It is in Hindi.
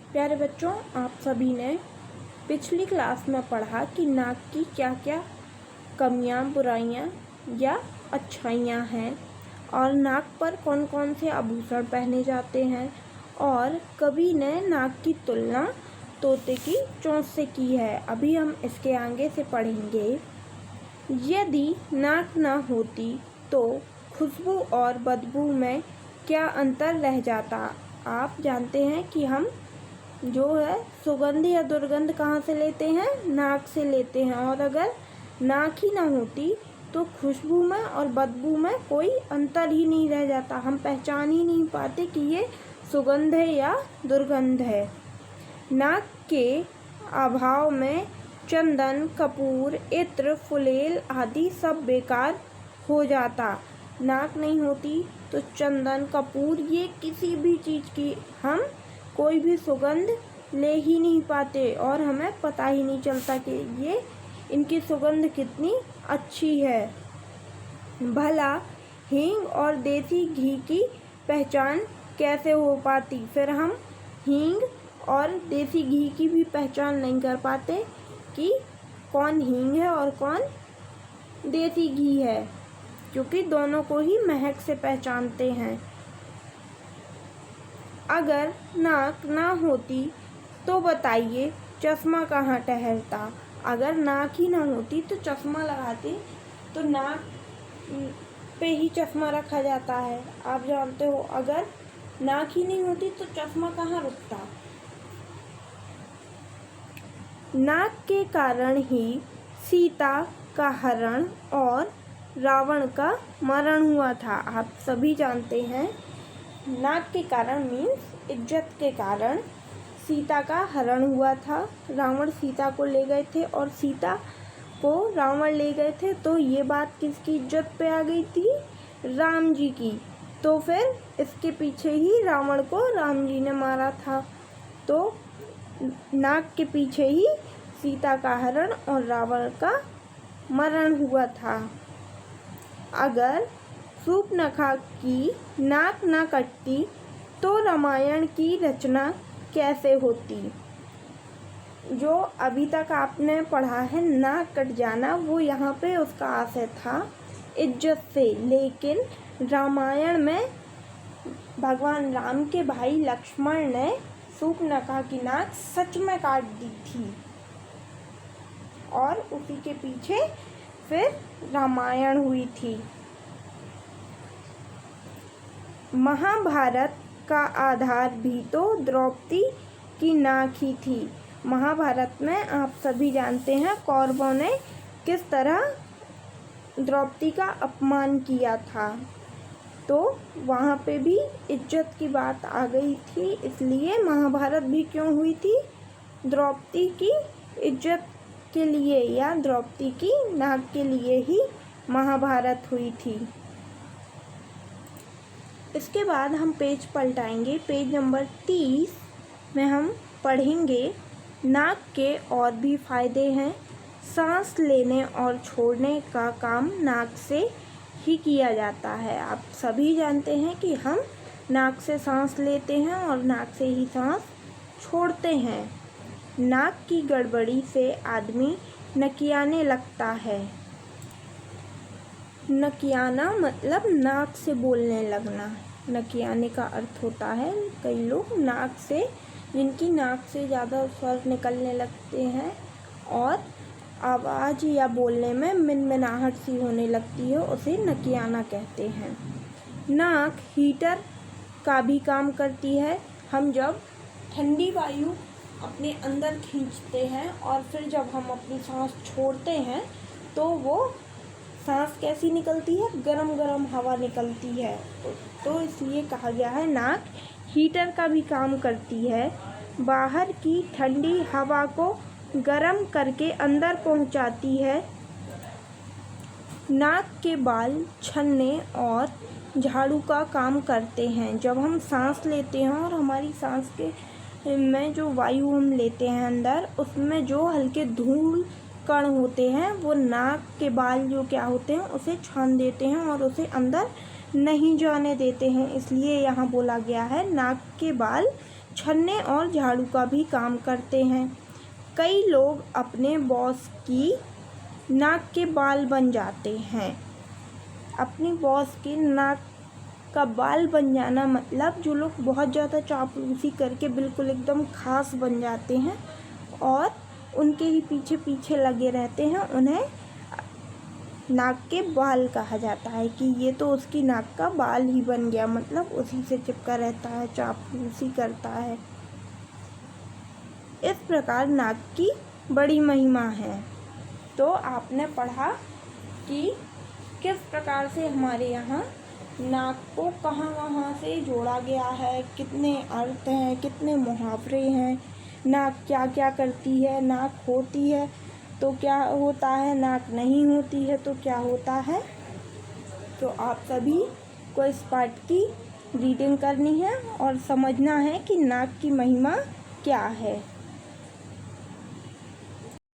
प्यारे बच्चों, आप सभी ने पिछली क्लास में पढ़ा कि नाक की क्या क्या कमियां, बुराइयां या अच्छाइयां हैं और नाक पर कौन कौन से आभूषण पहने जाते हैं। और कवि ने नाक की तुलना तोते की चोंच से की है। अभी हम इसके आगे से पढ़ेंगे। यदि नाक ना होती तो खुशबू और बदबू में क्या अंतर रह जाता। आप जानते हैं कि हम जो है सुगंध या दुर्गंध कहाँ से लेते हैं? नाक से लेते हैं। और अगर नाक ही ना होती तो खुशबू में और बदबू में कोई अंतर ही नहीं रह जाता। हम पहचान ही नहीं पाते कि ये सुगंध है या दुर्गंध है। नाक के अभाव में चंदन, कपूर, इत्र, फुलेल आदि सब बेकार हो जाता। नाक नहीं होती तो चंदन, कपूर, ये किसी भी चीज़ की हम कोई भी सुगंध ले ही नहीं पाते और हमें पता ही नहीं चलता कि ये इनकी सुगंध कितनी अच्छी है। भला हींग और देसी घी की पहचान कैसे हो पाती? फिर हम हींग और देसी घी की भी पहचान नहीं कर पाते कि कौन हींग है और कौन देसी घी है, क्योंकि दोनों को ही महक से पहचानते हैं। अगर नाक ना होती तो बताइए चश्मा कहाँ ठहरता। अगर नाक ही ना होती तो चश्मा लगाते तो नाक पे ही चश्मा रखा जाता है। आप जानते हो, अगर नाक ही नहीं होती तो चश्मा कहाँ रुकता। नाक के कारण ही सीता का हरण और रावण का मरण हुआ था। आप सभी जानते हैं, नाक के कारण मीन्स इज्जत के कारण सीता का हरण हुआ था। रावण सीता को ले गए थे और सीता को रावण ले गए थे। तो ये बात किसकी इज्जत पे आ गई थी? राम जी की। तो फिर इसके पीछे ही रावण को राम जी ने मारा था। तो नाक के पीछे ही सीता का हरण और रावण का मरण हुआ था। अगर शूर्पणखा की नाक ना कटती तो रामायण की रचना कैसे होती? जो अभी तक आपने पढ़ा है नाक कट जाना, वो यहाँ पे उसका आशय था इज्जत से। लेकिन रामायण में भगवान राम के भाई लक्ष्मण ने शूर्पणखा की नाक सच में काट दी थी और उसी के पीछे फिर रामायण हुई थी। महाभारत का आधार भी तो द्रौपदी की नाक ही थी। महाभारत में आप सभी जानते हैं कौरवों ने किस तरह द्रौपदी का अपमान किया था। तो वहाँ पे भी इज्जत की बात आ गई थी, इसलिए महाभारत भी क्यों हुई थी? द्रौपदी की इज्जत के लिए या द्रौपदी की नाक के लिए ही महाभारत हुई थी। इसके बाद हम पेज पलटाएंगे। पेज नंबर 30 में हम पढ़ेंगे नाक के और भी फायदे हैं। सांस लेने और छोड़ने का काम नाक से ही किया जाता है। आप सभी जानते हैं कि हम नाक से सांस लेते हैं और नाक से ही सांस छोड़ते हैं। नाक की गड़बड़ी से आदमी नकियाने लगता है। नकियाना मतलब नाक से बोलने लगना। नकियाने का अर्थ होता है कई लोग नाक से, जिनकी नाक से ज़्यादा स्वर निकलने लगते हैं और आवाज़ या बोलने में मिनमिनाहट सी होने लगती है, उसे नकियाना कहते हैं। नाक हीटर का भी काम करती है। हम जब ठंडी वायु अपने अंदर खींचते हैं और फिर जब हम अपनी सांस छोड़ते हैं तो वो सांस कैसी निकलती है? गरम गरम हवा निकलती है। तो इसलिए कहा गया है नाक हीटर का भी काम करती है। बाहर की ठंडी हवा को गरम करके अंदर पहुंचाती है। नाक के बाल छन्ने और झाड़ू का काम करते हैं। जब हम सांस लेते हैं और हमारी सांस के में जो वायु हम लेते हैं अंदर, उसमें जो हल्के धूल कण होते हैं वो नाक के बाल जो क्या होते हैं उसे छान देते हैं और उसे अंदर नहीं जाने देते हैं। इसलिए यहाँ बोला गया है नाक के बाल छन्ने और झाड़ू का भी काम करते हैं। कई लोग अपने बॉस की नाक के बाल बन जाते हैं। अपनी बॉस की नाक का बाल बन जाना मतलब जो लोग बहुत ज़्यादा चापलूसी करके बिल्कुल एकदम खास बन जाते हैं और उनके ही पीछे पीछे लगे रहते हैं, उन्हें नाक के बाल कहा जाता है कि ये तो उसकी नाक का बाल ही बन गया, मतलब उसी से चिपका रहता है, चापलूसी करता है। इस प्रकार नाक की बड़ी महिमा है। तो आपने पढ़ा कि किस प्रकार से हमारे यहाँ नाक को कहाँ से जोड़ा गया है, कितने अर्थ हैं, कितने मुहावरे हैं, नाक क्या क्या करती है, नाक होती है तो क्या होता है, नाक नहीं होती है तो क्या होता है। तो आप सभी को इस पाठ की रीडिंग करनी है और समझना है कि नाक की महिमा क्या है।